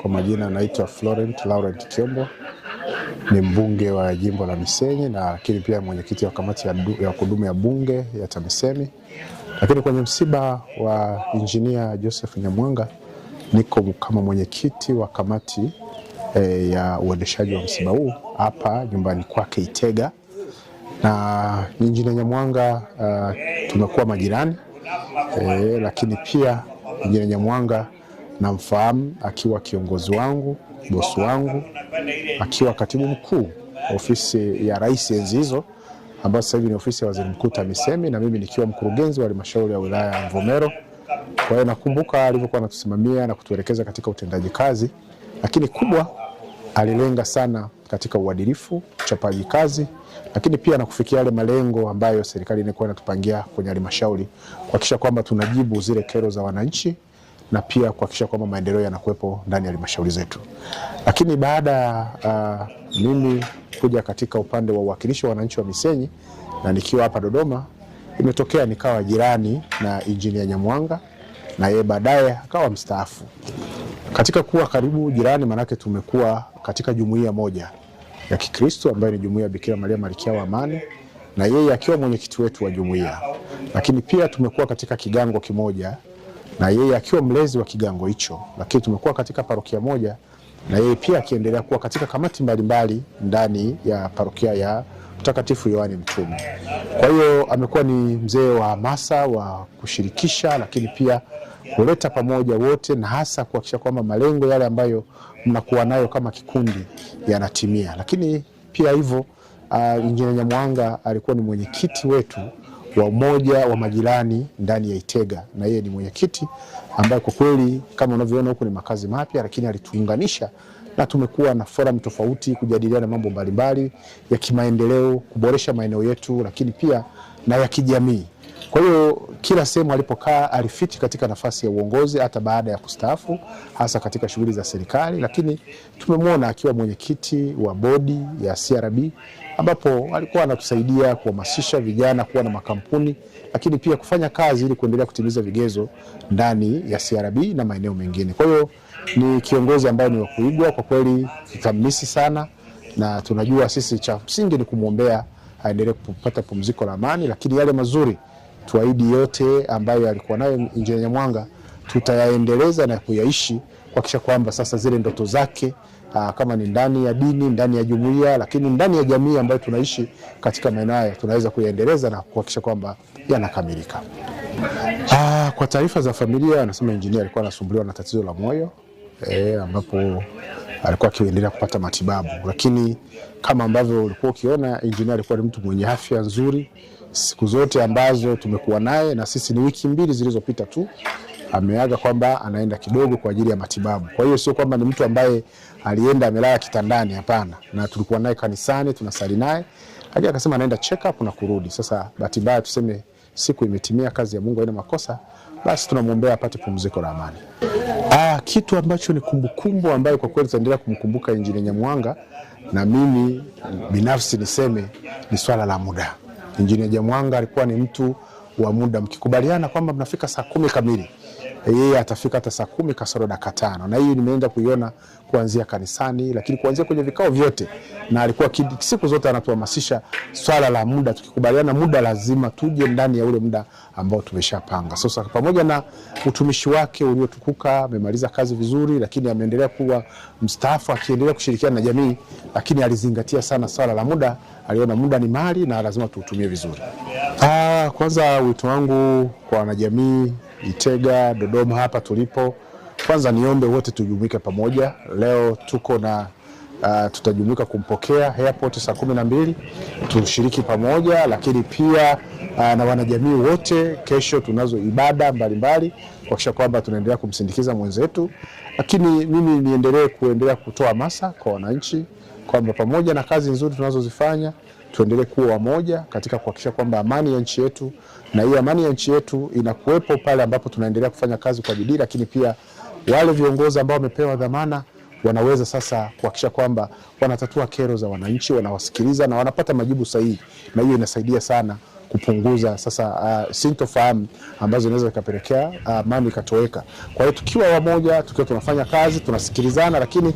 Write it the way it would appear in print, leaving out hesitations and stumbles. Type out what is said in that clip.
Kwa majina naitwa Florent Laurent Kiombo, ni mbunge wa jimbo la Misenyi na lakini pia mwenyekiti wa kamati ya kudumu ya bunge ya TAMISEMI. Lakini kwenye msiba wa Injinia Joseph Nyamwanga niko kama mwenyekiti wa kamati ya uendeshaji wa msiba huu hapa nyumbani kwake Itega. Na Injinia Nyamwanga tumekuwa majirani, lakini pia Injinia Nyamwanga namfahamu akiwa kiongozi wangu, bosi wangu, akiwa katibu mkuu ofisi ya rais enzi hizo, ambayo sasa hivi ni ofisi ya waziri mkuu TAMISEMI, na mimi nikiwa mkurugenzi wa halmashauri ya wilaya ya Mvomero. Kwa hiyo nakumbuka alivyokuwa anatusimamia na kutuelekeza katika utendaji kazi, lakini kubwa alilenga sana katika uadilifu, uchapaji kazi, lakini pia na kufikia yale malengo ambayo serikali ilikuwa inatupangia kwenye halmashauri, kuhakikisha kwamba tunajibu zile kero za wananchi na pia kuhakikisha kwamba maendeleo yanakuwepo ndani ya halmashauri zetu. Lakini baada ya mimi kuja katika upande wa uwakilishi wa wananchi wa Misenyi na nikiwa hapa Dodoma, imetokea nikawa jirani na Injinia Nyamwanga na yeye baadaye akawa mstaafu. Katika kuwa karibu jirani, manake tumekuwa katika jumuiya moja ya Kikristo ambayo ni jumuiya Bikira Maria Malkia wa Amani, na yeye akiwa mwenyekiti wetu wa jumuiya. Lakini pia tumekuwa katika kigango kimoja na yeye akiwa mlezi wa kigango hicho, lakini tumekuwa katika parokia moja na yeye pia akiendelea kuwa katika kamati mbalimbali ndani ya parokia ya Mtakatifu Yohane Mtume. Kwa hiyo amekuwa ni mzee wa hamasa wa kushirikisha, lakini pia kuleta pamoja wote, na hasa kuhakikisha kwamba malengo yale ambayo mnakuwa nayo kama kikundi yanatimia. Lakini pia hivyo Injinia Nyamwanga alikuwa ni mwenyekiti wetu wa umoja wa majirani ndani ya Itega, na yeye ni mwenyekiti ambaye kwa kweli kama unavyoona huko ni makazi mapya, lakini alituunganisha na tumekuwa na forum tofauti kujadiliana mambo mbalimbali ya kimaendeleo, kuboresha maeneo yetu, lakini pia na ya kijamii. Kwa hiyo kila sehemu alipokaa alifiti katika nafasi ya uongozi hata baada ya kustaafu, hasa katika shughuli za serikali. Lakini tumemwona akiwa mwenyekiti wa bodi ya CRB, ambapo alikuwa anatusaidia kuhamasisha vijana kuwa na makampuni, lakini pia kufanya kazi ili kuendelea kutimiza vigezo ndani ya CRB na maeneo mengine. Kwa hiyo ni kiongozi ambaye ni wa kuigwa kwa kweli, tutamisi sana, na tunajua sisi cha msingi ni kumwombea aendelee kupata pumziko la amani, lakini yale mazuri tuahidi yote ambayo alikuwa nayo Injinia Nyamwanga tutayaendeleza na kuyaishi, kuhakikisha kwamba sasa zile ndoto zake kama ni ndani ya dini, ndani ya jumuiya, lakini ndani ya jamii ambayo tunaishi katika maeneo haya tunaweza kuyaendeleza na kuhakikisha kwamba yanakamilika. Kwa taarifa za familia, anasema injinia alikuwa anasumbuliwa na tatizo la moyo, ambapo alikuwa akiendelea kupata matibabu, lakini kama ambavyo ulikuwa ukiona, injinia alikuwa ni mtu mwenye afya nzuri siku zote ambazo tumekuwa naye, na sisi ni wiki 2 zilizopita tu ameaga kwamba anaenda kidogo kwa ajili ya matibabu. Kwa hiyo sio kwamba ni mtu ambaye alienda amelala kitandani, hapana. Na tulikuwa naye kanisani tunasali naye, hadi akasema anaenda check up na kurudi. Sasa bahati mbaya tuseme siku imetimia, kazi ya Mungu haina makosa, basi tunamwombea apate pumziko la amani. Kitu ambacho ni kumbukumbu ambayo kwa kweli tutaendelea kumkumbuka Injinia Nyamwanga, na mimi binafsi niseme ni swala la muda. Injinia Nyamwanga alikuwa ni mtu wa muda. Mkikubaliana kwamba mnafika saa 10 kamili, yeye atafika hata saa 10 kasoro dakika 5. Na hiyo nimeenda kuiona kuanzia kanisani, lakini kuanzia kwenye vikao vyote, na alikuwa siku zote anatuhamasisha swala la muda. Tukikubaliana muda lazima tuje ndani ya ule muda ambao tumeshapanga. Sasa pamoja na utumishi wake uliotukuka, amemaliza kazi vizuri, lakini ameendelea kuwa mstaafu akiendelea kushirikiana na jamii, lakini alizingatia sana swala la muda. Aliona muda ni mali na lazima tuutumie vizuri. Kwanza wito wangu kwa wanajamii Itega, Dodoma hapa tulipo, kwanza niombe wote tujumuike pamoja. Leo tuko na tutajumuika kumpokea airport saa 12, tushiriki pamoja, lakini pia na wanajamii wote kesho tunazo ibada mbalimbali kuhakikisha kwamba tunaendelea kumsindikiza mwenzetu. Lakini mimi niendelee kutoa hamasa kwa wananchi kwamba pamoja na kazi nzuri tunazozifanya tuendelee kuwa wamoja katika kuhakikisha kwamba amani ya nchi yetu, na hiyo amani ya nchi yetu inakuwepo pale ambapo tunaendelea kufanya kazi kwa bidii, lakini pia wale viongozi ambao wamepewa dhamana wanaweza sasa kuhakikisha kwamba wanatatua kero za wananchi, wanawasikiliza na wanapata majibu sahihi, na hiyo inasaidia sana kupunguza sasa sintofahamu ambazo zinaweza ikapelekea amani ikatoweka. Kwa hiyo tukiwa wamoja, tukiwa tunafanya kazi, tunasikilizana, lakini